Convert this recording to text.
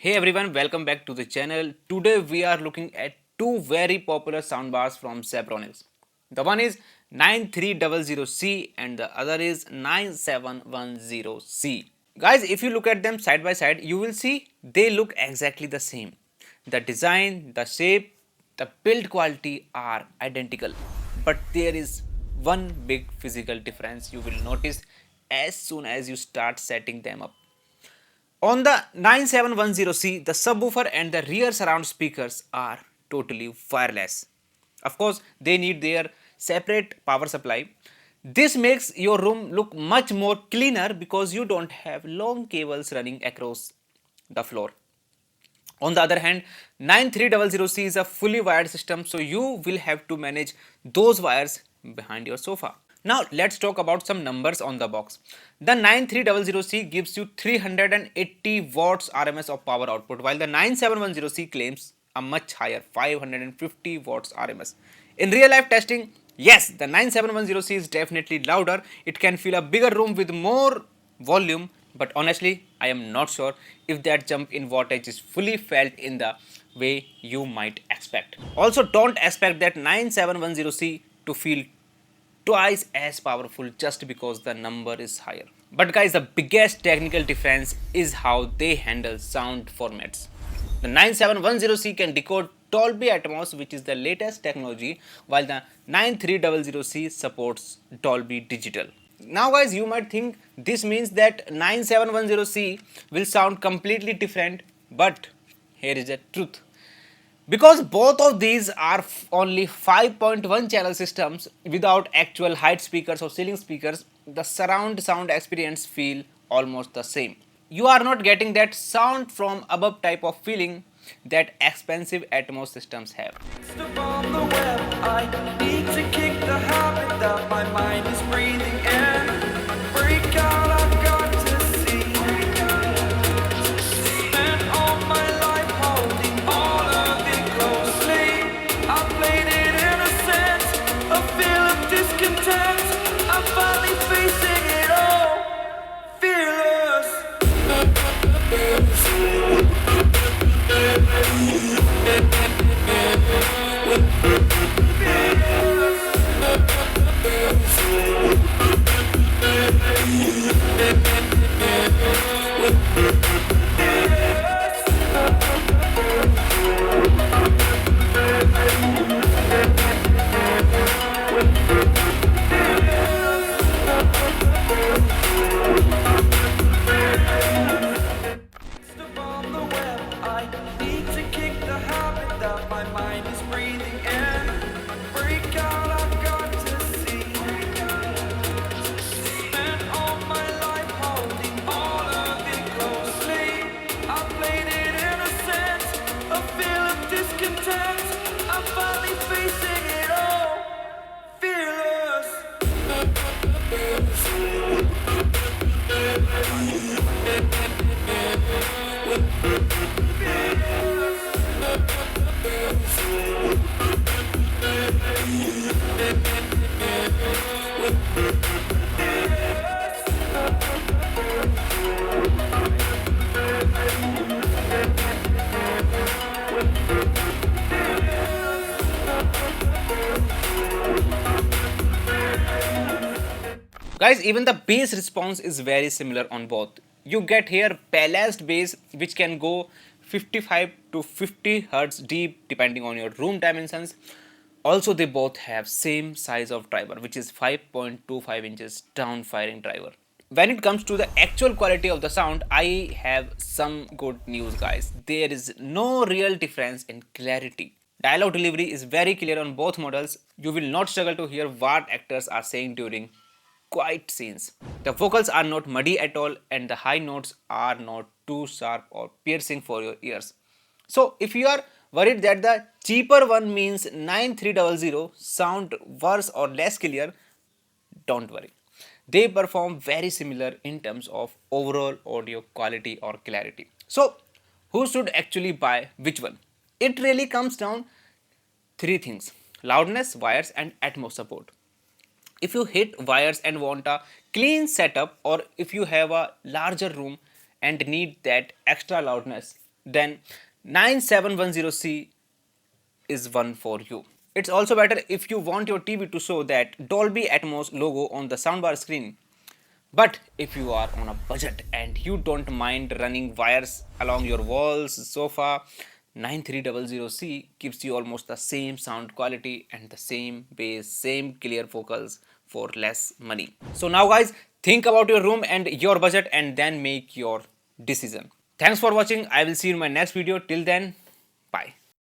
Hey everyone, welcome back to the channel. Today we are looking at two very popular soundbars from Zebronics. The one is 9300C and the other is 9710C. Guys, if you look at them side by side, you will see they look exactly the same. The design, the shape, the build quality are identical. But there is one big physical difference you will notice as soon as you start setting them up. On the 9710C, the subwoofer and the rear surround speakers are totally wireless. Of course, they need their separate power supply. This makes your room look much more cleaner because you don't have long cables running across the floor. On the other hand, 9300C is a fully wired system, so you will have to manage those wires behind your sofa. Now let's talk about some numbers on the box. The 9300C gives you 380 watts RMS of power output, while the 9710C claims a much higher 550 watts RMS. In real life testing, yes, the 9710C is definitely louder. It can fill a bigger room with more volume, but honestly, I am not sure if that jump in wattage is fully felt in the way you might expect. Also, don't expect that 9710C to feel twice as powerful just because the number is higher. But guys, the biggest technical difference is how they handle sound formats. The 9710C can decode Dolby Atmos, which is the latest technology, while the 9300C supports Dolby Digital. Now guys, you might think this means that 9710C will sound completely different, but here is the truth. Because both of these are only 5.1 channel systems without actual height speakers or ceiling speakers, the surround sound experience feel almost the same. You are not getting that sound from above type of feeling that expensive Atmos systems have. Guys, even the bass response is very similar on both. You get here balanced bass which can go 55 to 50 Hz deep depending on your room dimensions. Also, they both have same size of driver, which is 5.25 inches down firing driver. When it comes to the actual quality of the sound, I have some good news guys. There is no real difference in clarity. Dialogue delivery is very clear on both models. You will not struggle to hear what actors are saying during quiet scenes. The vocals are not muddy at all and the high notes are not too sharp or piercing for your ears. So if you are worried that the cheaper one means 9300 sound worse or less clear, don't worry. They perform very similar in terms of overall audio quality or clarity. So who should actually buy which one? It really comes down three things: loudness, wires and Atmos support. If you hate wires and want a clean setup, or if you have a larger room and need that extra loudness, then 9710C is one for you. It's also better if you want your TV to show that Dolby Atmos logo on the soundbar screen. But if you are on a budget and you don't mind running wires along your walls, sofa, 9300C gives you almost the same sound quality and the same bass, same clear vocals for less money. So now guys, think about your room and your budget and then make your decision. Thanks for watching. I will see you in my next video. Till then,